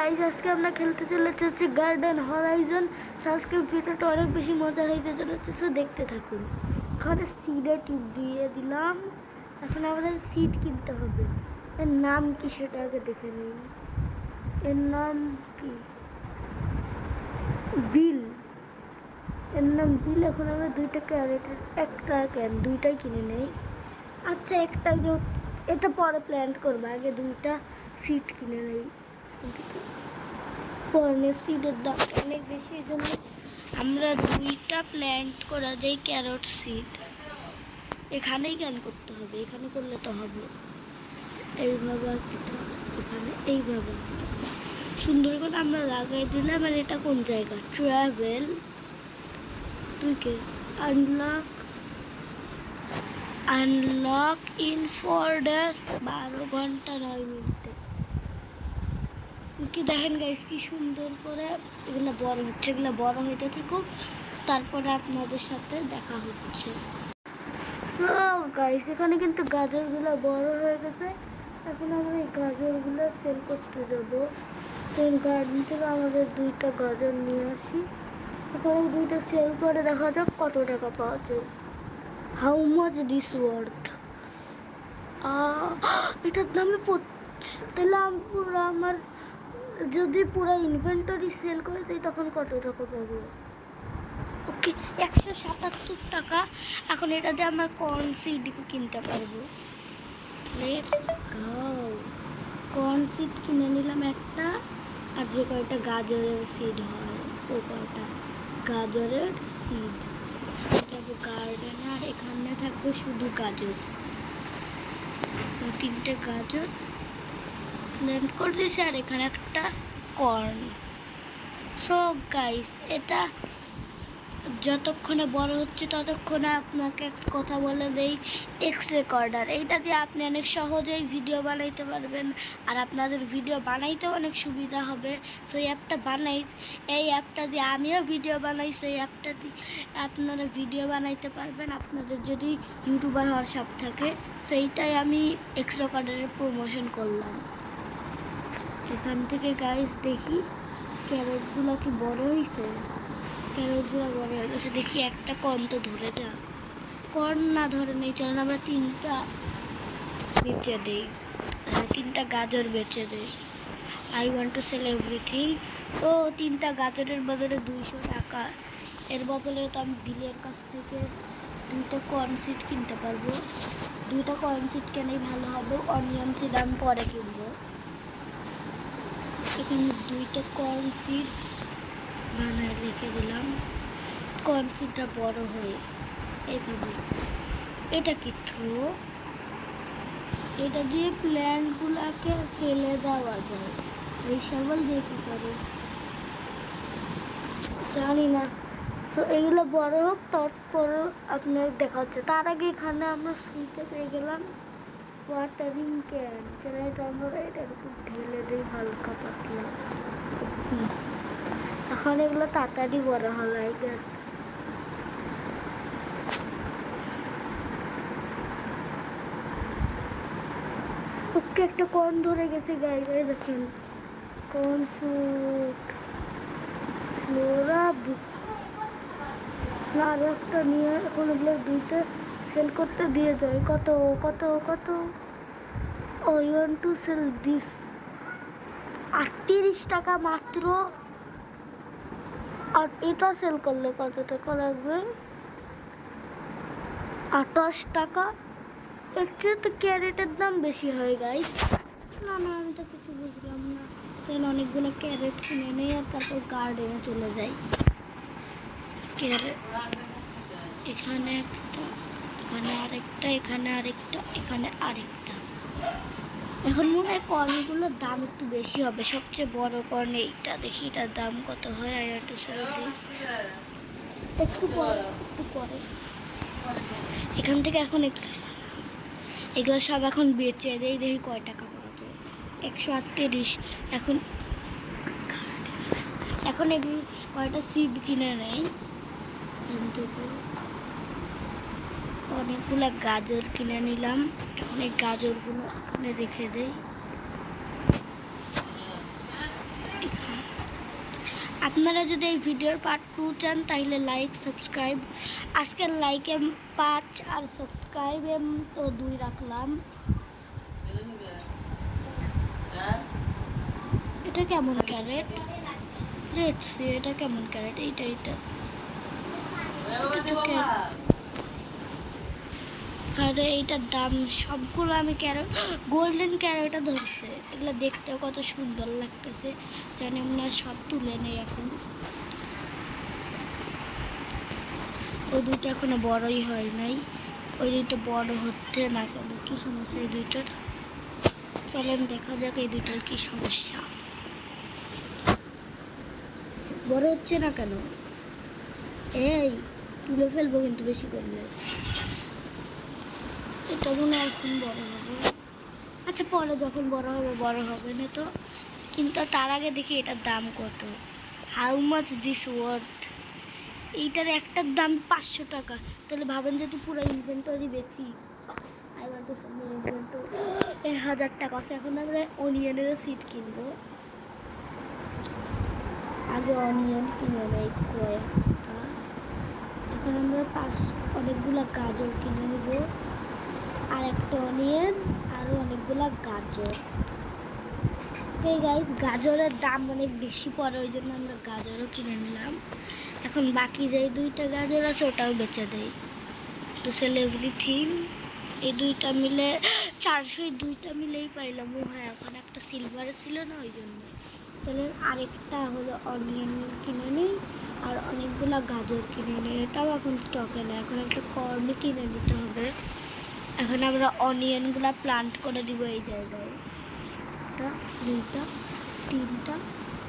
Guys আজকে আমরা খেলতে চলেছি হচ্ছে গার্ডেন হরাইজন। আজকের ভিডিওটা অনেক বেশি মজা হইতে চলেছে, সো দেখতে থাকুন। এখানে সিডে টিপ দিয়ে দিলাম। এখন আমাদের সিড কিনতে হবে। এর নাম কি সেটা আগে দেখে নিই। এর নাম কি? বিল। এর নাম বিল। এখন আমরা দুইটা ক্যারেটের একটা দুইটাই কিনে নেই। আচ্ছা একটাই যে এটা পরে প্ল্যান্ট করবো, আগে দুইটা সিড কিনে নেই। কর্নের সিডের দাম অনেক বেশি, এই জন্য আমরা দুইটা প্ল্যান্ট করা দেই ক্যারট সিড। এখানেই ক্যান করতে হবে, এখানে করলে তো হবে। এইভাবে এটা এখানে এইভাবে সুন্দর করে আমরা লাগাই দিলাম। আর এটা কোন জায়গা? ট্রাভেল তুইকে আনলক ইন 4 days, 12 ঘন্টা 9 মিনিটে। কি দেখেন গাইস কি সুন্দর করে এগুলো বড় হচ্ছে। এগুলো বড় হইতে থাকুক, তারপরে আপনাদের সাথে দেখা হচ্ছে। তো গাইস এখানে কিন্তু গাজরগুলো বড় হয়ে গেছে। এখন আমরা এই গাজরগুলো সেল করতে যাবো। গার্ডেন থেকে আমাদের দুইটা গাজর নিয়ে আসি। এখন দুইটা সেল করে দেখা যাক কত টাকা পাওয়া যায়। How much this worth? এটার দামে তাহলে আমার যদি পুরো ইনভেন্টরি সেল করে দিই তখন কত টাকা পাবো? ওকে 177 টাকা। এখন এটা দিয়ে আমরা কর্ন সিড কিনতে পারবো। Let's go. কর্ন সিড কিনে নিলাম একটা। আর যে কয়টা গাজরের সিড হয় ও কয়টা গাজরের সিড যাবো গার্ডেনে। আর এখানে থাকবে শুধু গাজর। 3টে গাজর প্ল্যান্ট করে দিয়েছি, আর এখানে একটা কর্ন। সো গাইস এটা যতক্ষণে বড় হচ্ছে ততক্ষণে আপনাকে একটা কথা বলে দেই, এক্স রেকর্ডার। এইটা দিয়ে আপনি অনেক সহজেই ভিডিও বানাইতে পারবেন, আর আপনাদের ভিডিও বানাইতে অনেক সুবিধা হবে। সো এই অ্যাপটা দিয়ে আমিও ভিডিও বানাই। সেই অ্যাপটা দিয়ে আপনারা ভিডিও বানাইতে পারবেন আপনাদের যদি ইউটিউবার হওয়ার শখ থাকে। সেইটাই আমি এক্স রেকর্ডারের প্রমোশন করলাম। এখান থেকে গাইস দেখি ক্যারটগুলো কি বড় হয়েছে। ক্যারটগুলো বড় হয়ে গেছে। দেখি একটা কর্ন তো ধরে যা। কর্ন না ধরে নেই, চলেন আমরা 3টা বেচে দিই। 3টা গাজর বেচে দিই। I want to sell everything. ও 3টা গাজরের বদলে 200 টাকা। এর বদলে তো আমি বিলের কাছ থেকে 2টা কর্ন সিড কিনতে পারবো। 2টা কর্ন সিড কেনাই ভালো হবে। অনিয়ন সিড আমি পরে কিনবো। এখানে 2টা কর্ন সিড বানায় রেখে দিলাম। কর্ন সিডটা বড় হয়ে এইভাবে। এটা কি থ্রো? এটা দিয়ে প্ল্যান্টগুলোকে ফেলে দেওয়া যায়। এই শাবল দিয়ে কি করে জানি না। তো এগুলো বড় হোক, তারপর আপনার দেখা হচ্ছে। তার আগে এখানে আমরা ফ্রিতে পেয়ে গেলাম ওয়াটারিং ক্যান। এটা আমরা এটার উপর ঢেলে দিই হালকা পাতলা। এখন এগুলো তাড়াতাড়ি বড় হলো। ওকে একটা কর্ন ধরে গেছে গাইস, দেখেন কর্ন ফ্রুট ফ্লোরা বুক। আরো একটা নিয়ে এখন এগুলো 2টা সেল করতে দিয়ে যায়। কত কত কত? I want to sell this 38 টাকা মাত্র। আর এটা সেল করলে কত টাকা লাগবে? 28 টাকা। এর চেয়ে তো ক্যারেটের দাম বেশি হয় গাইস। না না আমি তো কিছু বুঝলাম না। তাহলে অনেকগুলো ক্যারেট কিনে নেই আর তারপর গার্ডেনে চলে যাই। ক্যারেট এখানে একটা, এখানে আরেকটা, এখানে আরেকটা, এখানে আরেকটা। এখন মনে হয় কর্নগুলোর দাম একটু বেশি হবে। সবচেয়ে বড় কর্ন এইটা। দেখি এটার দাম কত হয়। I want to sell this. একটু পরে এখান থেকে এখন এগুলো সব এখন বেচে দেই। দেখি কয় টাকা পাওয়া যায়। 138। এখন এগুলি কয়টা সিড কিনে নেই। এখান থেকে অনেকগুলো গাজর কিনে নিলাম। এখন এই গাজরগুলো এখানে রেখে দেই। আপনারা যদি এই ভিডিওর পার্ট 2 চান তাহলে লাইক সাবস্ক্রাইব, আজকের লাইকে 5 আর সাবস্ক্রাইবে তো 2 রাখলাম। এটা কেমন ক্যারেট? দেখছি এটা কেমন ক্যারেট? এইটা এইটার দাম সবগুলো আমি ক্যারেট, গোল্ডেন ক্যারেটটা ধরছে। এগুলো দেখতেও কত সুন্দর লাগতেছে, জানি আমরা সব তুলে নেই এখন। ওই দুটো এখনো বড়ই হয় নাই, ওই দুটো বড় হচ্ছে না কেন? কি সমস্যা এই দুইটার? চলেন দেখা যাক এই দুইটার কি সমস্যা। বড় হচ্ছে না কেন? এই তুলে ফেলবো কিন্তু বেশি করলে। এটা মনে হয় এখন বড় হবে। আচ্ছা পরে যখন বড় হবে না তো। কিন্তু তার আগে দেখি এটার দাম কত, হাউ মাচ দিস ওয়ার্থ। এইটার একটার দাম 500 টাকা। তাহলে ভাবেন যদি পুরো ইনভেন্টরি বেচি, I want to sell inventory 1000 টাকা আছে। এখন আমরা অনিয়নের সিড কিনবো। আগে অনিয়ন কিনে নেই কয়েকটা। এখন আমরা অনেকগুলো গাজর কিনে নেব, আর একটা অনিয়ন, আরও অনেকগুলো গাজর। এই গাইস গাজরের দাম অনেক বেশি পড়ে, ওই জন্য আমরা গাজরও কিনে নিলাম। এখন বাকি যে 2টা গাজর আছে ওটাও বেচে দেই, টু সেল এভরিথিং। এই 2টা মিলে 400, এই 2টা মিলেই পাইলাম। ও হ্যাঁ, এখন একটা সিলভারে ছিল না, ওই জন্য। চলেন আরেকটা হলো অনিয়ন কিনে নিই, আর অনেকগুলো গাজর কিনে নিই। এটাও এখন স্টকে নেই, এখন একটা কর্ন কিনে নিতে হবে। এখন আমরা অনিয়নগুলো প্লান্ট করে দিব এই জায়গায়। 1টা 2টা 3টা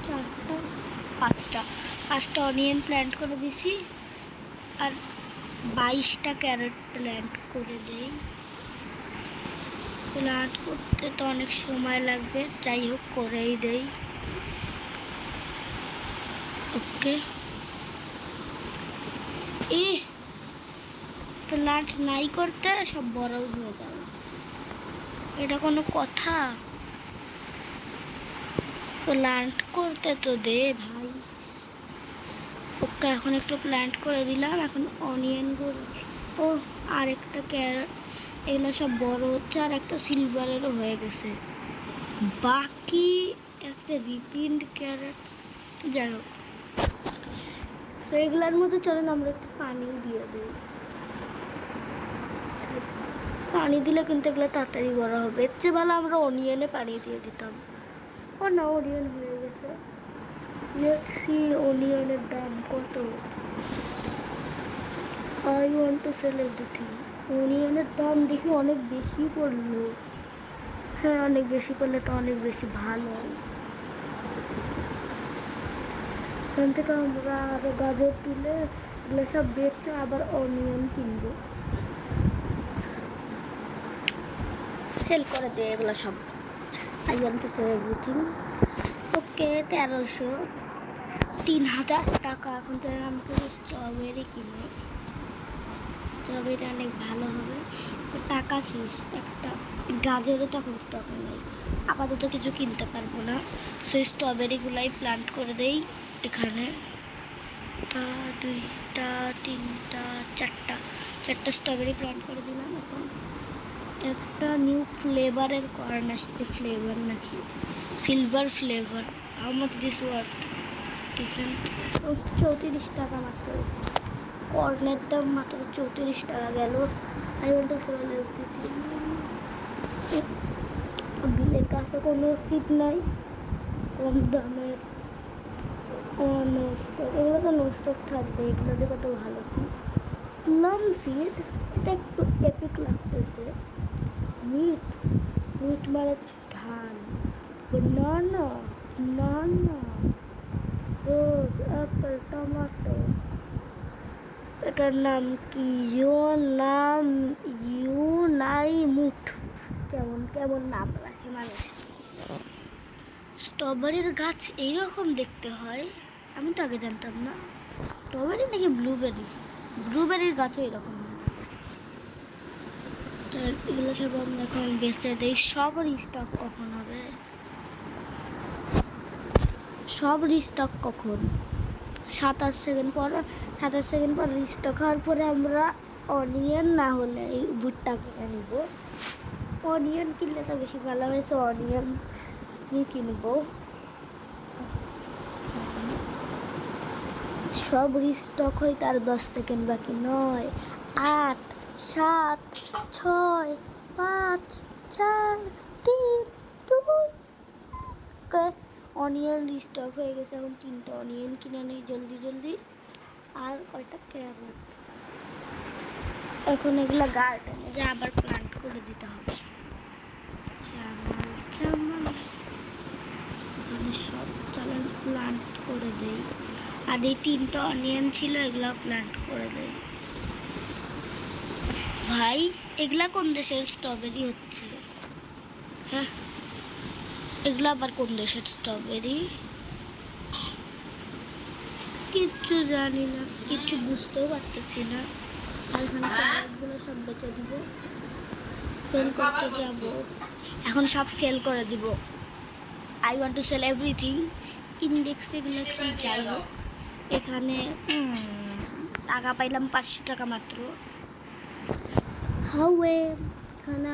4টা 5টা অনিয়ন প্ল্যান্ট করে দিছি, আর 22টা ক্যারেট প্ল্যান্ট করে দেই। প্ল্যান্ট করতে তো অনেক সময় লাগবে, যাই হোক করেই দেই। ওকে, প্ল্যান্ট নাই করতে সব বড় হয়ে যাবে, এটা কোনো কথা? প্ল্যান্ট করতে তো দে ভাই। ওকে, এখন একটু প্ল্যান্ট করে দিলাম। এখন অনিয়নগুলো, ও আর একটা ক্যারেট, এগুলো সব বড় হচ্ছে, আর একটা সিলভারেরও হয়ে গেছে। বাকি একটা রিপিন্ড ক্যারেট, যাই হোক। তো এগুলোর মধ্যে চলেন আমরা একটু পানিও দিয়ে দিই। পানি দিলে কিন্তু এগুলো তাড়াতাড়ি বড় হবে। এর চেয়ে ভালো আমরা অনিয়নে পানি দিয়ে দিতাম। ও না, অনিয়ন হয়ে গেছে। লেটস সি অনিয়নের দাম কত। I want to sell everything. অনিয়নের দাম দেখি অনেক বেশি পড়লো। হ্যাঁ, অনেক বেশি পড়লে তো অনেক বেশি ভালো। এখান থেকে আমরা আরো গাজর তুলে এগুলো সব বেচে আবার অনিয়ন কিনবো, সেল করে দেয় এগুলো সব। I want to sell everything. Okay, 1300, 3000 টাকা। এখন তো আমাকে স্ট্রবেরি কিনে, স্ট্রবেরি অনেক ভালো হবে। তো টাকা শেষ, একটা গাজরও তখন স্টকে নেই, আপাতত কিছু কিনতে পারবো না। সেই স্ট্রবেরিগুলাই প্লান্ট করে দেই এখানে। 2টা 3টা 4টা স্ট্রবেরি প্লান্ট করে দিলাম। এখন একটা নিউ ফ্লেভারের কর্ন আসছে, ফ্লেভার নাকি silver flavour. How much this worth? Different. 34 টাকা মাত্র। কর্নের দাম মাত্র 34 টাকা গেল। I want to sell everything. বিলের কাছে কোনো সিট নাই, কম দামের। এগুলো তো নস্টক থাকবে, এগুলো যে কত ভালো সিট। প্লাম সিড, এটা একটু এপিক লাগতেছে। হুইট মানে ধান। বানানা, রোজ, অ্যাপেল, টমেটো। এটার নাম কি? ইউনাইমুট। কেমন নাম রাখে মানুষ। স্ট্রবেরির গাছ এইরকম দেখতে হয়, আমি তো আগে জানতাম না। স্ট্রবেরি নাকি ব্লুবেরির গাছও এরকম। এগুলো সব আমরা এখন বেচে দিই। সবার স্টক কখন হবে? সব রিস্টক কখন 27 সেকেন্ড পর, 27 সেকেন্ড পর রিস্টক হওয়ার পরে আমরা অনিয়ন না হলে এই ভুট্টা কিনে নিব। অনিয়ন কিনলে তো বেশি ভালো হয়েছে, অনিয়ন কিনবো। সব রিস্টক হয় তার 10 সেকেন্ড বাকি। 9, 8, 7, 6, 5, 4, 3, 2। অনিয়ন রিস্টক হয়ে গেছে। এখন 3টা অনিয়ন কিনে নেই জলদি জলদি। আর কয়টা ক্যারট। এখন এগুলা গার্ডেনে যে আবার প্লান্ট করে দিতে হবে। এখানে সব চালান প্লান্ট করে দেই। আর এই 3টা অনিয়ন ছিল, এগুলা প্লান্ট করে দেই। ভাই এগুলা কোন দেশের স্ট্রবেরি হচ্ছে? হ্যাঁ, এগুলা আবার কোন দেশের স্ট্রবেরি? কিচ্ছু জানি না, কিচ্ছু বুঝতেও পারতেছি না। আর এখানে প্রোডাক্টগুলো সব বেচে দিব, সেল করতে যাব। এখন সব সেল করে দিব। I want to sell everything. Index এগুলো কি যাই হোক, এখানে টাকা পাইলাম 500 টাকা মাত্র। হাউ এখানে